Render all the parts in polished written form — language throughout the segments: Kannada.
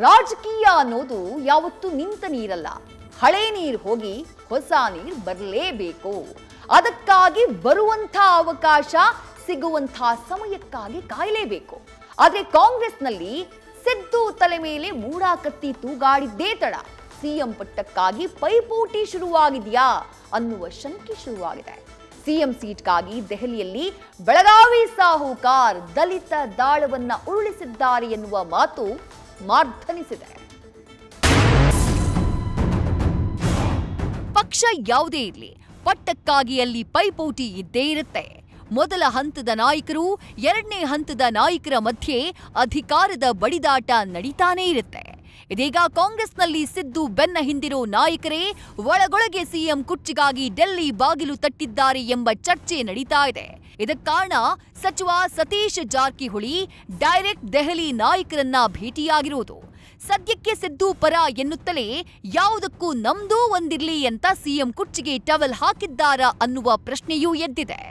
ರಾಜಕೀಯ ಅನ್ನೋದು ಯಾವತ್ತೂ ನಿಂತ ನೀರಲ್ಲ. ಹಳೆ ನೀರು ಹೋಗಿ ಹೊಸ ನೀರು ಬರಲೇಬೇಕು. ಅದಕ್ಕಾಗಿ ಬರುವಂಥ ಅವಕಾಶ ಸಿಗುವಂಥ ಸಮಯಕ್ಕಾಗಿ ಕಾಯಲೇಬೇಕು. ಆದರೆ ಕಾಂಗ್ರೆಸ್ನಲ್ಲಿ ಸಿದ್ದು ತಲೆ ಮೇಲೆ ಮೂಡಾಕತ್ತಿ ತೂಗಾಡಿದ್ದೇ ತಡ ಸಿಎಂ ಪಟ್ಟಕ್ಕಾಗಿ ಪೈಪೋಟಿ ಶುರುವಾಗಿದೆಯಾ ಅನ್ನುವ ಶಂಕೆ ಶುರುವಾಗಿದೆ. ಸಿಎಂ ಸೀಟ್ಗಾಗಿ ದೆಹಲಿಯಲ್ಲಿ ಬೆಳಗಾವಿ ಸಾಹುಕಾರ್ ದಲಿತ ದಾಳವನ್ನ ಉರುಳಿಸಿದ್ದಾರೆ ಎನ್ನುವ ಮಾತು ಮಾರ್ಧನಿಸಿದೆ. ಪಕ್ಷ ಯಾವುದೇ ಇರಲಿ, ಪಟ್ಟಕ್ಕಾಗಿ ಅಲ್ಲಿ ಪೈಪೋಟಿ ಇದ್ದೇ ಇರುತ್ತೆ. ಮೊದಲ ಹಂತದ ನಾಯಕರು, ಎರಡನೇ ಹಂತದ ನಾಯಕರ ಮಧ್ಯೆ ಅಧಿಕಾರದ ಬಡಿದಾಟ ನಡೀತಾನೇ ಇರುತ್ತೆ. ಇದೀಗ ಕಾಂಗ್ರೆಸ್ನಲ್ಲಿ ಸಿದ್ದು ಬೆನ್ನ ಹಿಂದಿರೋ ನಾಯಕರೇ ಒಳಗೊಳಗೆ ಸಿಎಂ ಕುರ್ಚಿಗಾಗಿ ಡೆಲ್ಲಿ ಬಾಗಿಲು ತಟ್ಟಿದ್ದಾರೆ ಎಂಬ ಚರ್ಚೆ ನಡೀತಾ ಇದೆ. ಇದಕ್ಕೆ ಕಾರಣ ಸಚಿವ ಸತೀಶ್ ಜಾರಕಿಹೊಳಿ ಡೈರೆಕ್ಟ್ ದೆಹಲಿ ನಾಯಕರನ್ನ ಭೇಟಿಯಾಗಿರುವುದು. ಸದ್ಯಕ್ಕೆ ಸಿದ್ದು ಪರ ಎನ್ನುತ್ತಲೇ ಯಾವುದಕ್ಕೂ ನಮ್ದೂ ಒಂದಿರ್ಲಿ ಅಂತ ಸಿಎಂ ಕುರ್ಚಿಗೆ ಟವಲ್ ಹಾಕಿದ್ದಾರಾ ಅನ್ನುವ ಪ್ರಶ್ನೆಯೂ ಎದ್ದಿದೆ.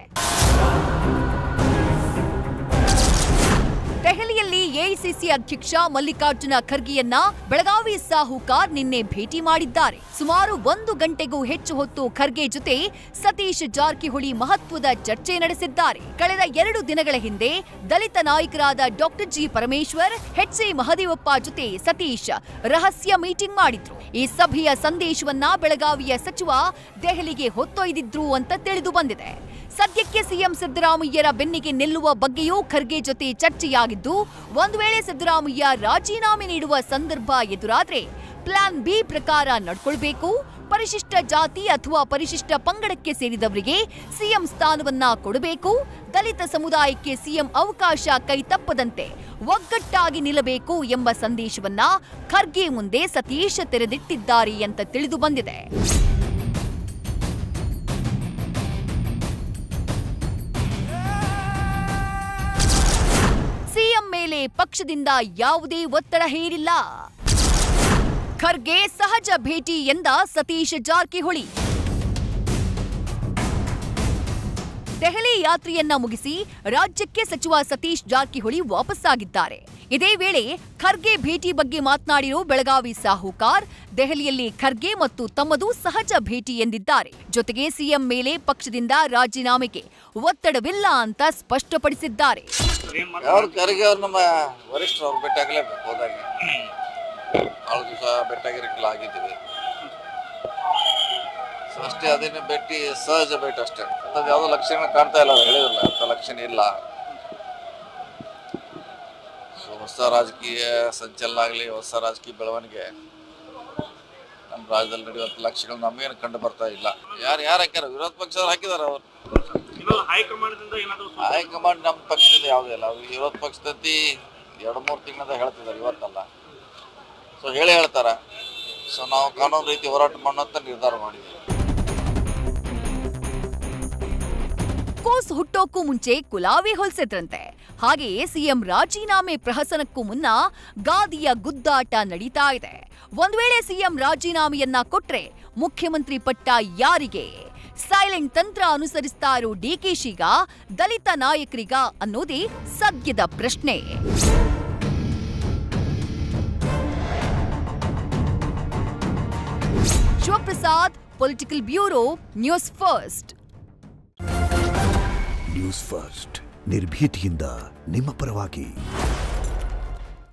ದೆಹಲಿಯಲ್ಲಿ ಎಐಸಿಸಿ ಅಧ್ಯಕ್ಷ ಮಲ್ಲಿಕಾರ್ಜುನ ಖರ್ಗೆಯನ್ನ ಬೆಳಗಾವಿ ಸಾಹುಕಾರ್ ನಿನ್ನೆ ಭೇಟಿ ಮಾಡಿದ್ದಾರೆ. ಸುಮಾರು 1 ಗಂಟೆಗೂ ಹೆಚ್ಚು ಹೊತ್ತು ಖರ್ಗೆ ಜೊತೆ ಸತೀಶ್ ಜಾರಕಿಹೊಳಿ ಮಹತ್ವದ ಚರ್ಚೆ ನಡೆಸಿದ್ದಾರೆ. ಕಳೆದ 2 ದಿನಗಳ ಹಿಂದೆ ದಲಿತ ನಾಯಕರಾದ ಡಾಕ್ಟರ್ ಜಿ ಪರಮೇಶ್ವರ್, ಎಚ್.ಸಿ. ಮಹದೇವಪ್ಪ ಜೊತೆ ಸತೀಶ್ ರಹಸ್ಯ ಮೀಟಿಂಗ್ ಮಾಡಿದ್ರು. ಈ ಸಭೆಯ ಸಂದೇಶವನ್ನ ಬೆಳಗಾವಿಯ ಸಚಿವ ದೆಹಲಿಗೆ ಹೊತ್ತೊಯ್ದಿದ್ರು ಅಂತ ತಿಳಿದು ಬಂದಿದೆ. ಸದ್ಯಕ್ಕೆ ಸಿಎಂ ಸಿದ್ದರಾಮಯ್ಯರ ಬೆನ್ನಿಗೆ ನಿಲ್ಲುವ ಬಗ್ಗೆಯೂ ಖರ್ಗೆ ಜೊತೆ ಚರ್ಚೆಯಾಗಿದ್ದು, ಒಂದು ವೇಳೆ ಸಿದ್ದರಾಮಯ್ಯ ರಾಜೀನಾಮೆ ನೀಡುವ ಸಂದರ್ಭ ಎದುರಾದ್ರೆ ಪ್ಲಾನ್ ಬಿ ಪ್ರಕಾರ ನಡ್ಕೊಳ್ಬೇಕು, ಪರಿಶಿಷ್ಟ ಜಾತಿ ಅಥವಾ ಪರಿಶಿಷ್ಟ ಪಂಗಡಕ್ಕೆ ಸೇರಿದವರಿಗೆ ಸಿಎಂ ಸ್ಥಾನವನ್ನ ಕೊಡಬೇಕು, ದಲಿತ ಸಮುದಾಯಕ್ಕೆ ಸಿಎಂ ಅವಕಾಶ ಕೈತಪ್ಪದಂತೆ ಒಗ್ಗಟ್ಟಾಗಿ ನಿಲ್ಲಬೇಕು ಎಂಬ ಸಂದೇಶವನ್ನ ಖರ್ಗೆ ಮುಂದೆ ಸತೀಶ್ ತೆರೆದಿಟ್ಟಿದ್ದಾರೆ ಅಂತ ತಿಳಿದು ಬಂದಿದೆ. ಸಿಎಂ ಮೇಲೆ ಪಕ್ಷದಿಂದ ಯಾವುದೇ ಒತ್ತಡ ಹೇರಿಲ್ಲ. ಖರ್ಗೆ ಸಹಜ ಭೇಟಿ ಎಂದ ಸತೀಶ್ ಜಾರಕಿಹೊಳಿ. ದೆಹಲಿ ಯಾತ್ರೆಯನ್ನ ಮುಗಿಸಿ ರಾಜ್ಯಕ್ಕೆ ಸಚಿವ ಸತೀಶ್ ಜಾರಕಿಹೊಳಿ ವಾಪಸ್ಸಾಗಿದ್ದಾರೆ. ಇದೇ ವೇಳೆ ಖರ್ಗೆ ಭೇಟಿ ಬಗ್ಗೆ ಮಾತನಾಡಿರೋ ಬೆಳಗಾವಿ ಸಾಹುಕಾರ್, ದೆಹಲಿಯಲ್ಲಿ ಖರ್ಗೆ ಮತ್ತು ತಮ್ಮದು ಸಹಜ ಭೇಟಿ ಎಂದಿದ್ದಾರೆ. ಜೊತೆಗೆ ಸಿಎಂ ಮೇಲೆ ಪಕ್ಷದಿಂದ ರಾಜೀನಾಮೆಗೆ ಒತ್ತಡವಿಲ್ಲ ಅಂತ ಸ್ಪಷ್ಟಪಡಿಸಿದ್ದಾರೆ. ಖರ್ಗೆ ಅವ್ರು ನಮ್ಮ ವರಿಷ್ಠರು ಅವ್ರು ಭೇಟಿಯಾಗಲೇಬೇಕು. ಹೋದಾಗ ಭಾಳ ದಿವಸ ಭೇಟಿಯಾಗಿರಕ್ಕೆಲ್ಲ ಆಗಿದ್ದೀವಿ ಅಷ್ಟೇ. ಅದೇನು ಭೇಟಿ ಸಹಜ ಭೇಟಿ ಅಷ್ಟೇ. ಅದು ಯಾವುದೋ ಲಕ್ಷಣ ಕಾಣ್ತಾ ಇಲ್ಲ, ಹೇಳಿರಲ್ಲ ಅಂತ ಲಕ್ಷಣ ಇಲ್ಲ. ಹೊಸ ರಾಜಕೀಯ ಸಂಚಲನ ಆಗಲಿ, ಹೊಸ ರಾಜಕೀಯ ಬೆಳವಣಿಗೆ ನಮ್ಮ ರಾಜ್ಯದಲ್ಲಿ ನಡೆಯುವಂಥ ಲಕ್ಷಗಳು ನಮಗೇನು ಕಂಡು ಬರ್ತಾ ಇಲ್ಲ. ಯಾರು ಹಾಕ್ಯಾರ? ವಿರೋಧ ಪಕ್ಷದವ್ರು ಹಾಕಿದಾರ. ಅವ್ರು ಹೈಕಮಾಂಡ್ ನಮ್ಮ ಪಕ್ಷದಿಂದ ಯಾವುದೇ ಇಲ್ಲ. ಅವ್ರು ವಿರೋಧ ಪಕ್ಷದಲ್ಲಿ 2-3 ತಿಂಗಳಿಂದ ಹೇಳ್ತಿದ್ದಾರೆ, ಇವತ್ತಲ್ಲ. ಸೊ ಹೇಳ್ತಾರ. ಸೊ ನಾವು ಕಾನೂನು ರೀತಿ ಹೋರಾಟ ಮಾಡೋಂತ ನಿರ್ಧಾರ ಮಾಡಿದ್ದೀವಿ. ಕೂಸ್ ಹುಟ್ಟೋಕ್ಕೂ ಮುಂಚೆ ಕುಲಾವಿ ಹೊಲಿಸಿದ್ರಂತೆ. ಹಾಗೆಯೇ ಸಿಎಂ ರಾಜೀನಾಮೆ ಪ್ರಹಸನಕ್ಕೂ ಮುನ್ನ ಗಾದಿಯ ಗುದ್ದಾಟ ನಡೀತಾ ಇದೆ. ಒಂದ್ ವೇಳೆ ಸಿಎಂ ರಾಜೀನಾಮೆಯನ್ನ ಕೊಟ್ರೆ ಮುಖ್ಯಮಂತ್ರಿ ಪಟ್ಟ ಯಾರಿಗೆ? ಸೈಲೆಂಟ್ ತಂತ್ರ ಅನುಸರಿಸ್ತಾ ಇರೋ ಡಿಕೆಶಿಗ, ದಲಿತ ನಾಯಕರಿಗ ಅನ್ನೋದೇ ಸದ್ಯದ ಪ್ರಶ್ನೆ. Shivaprasad, political bureau, news first. News first ನಿರ್ಭೀತಿಯಿಂದ ನಿಮ್ಮ ಪರವಾಗಿ.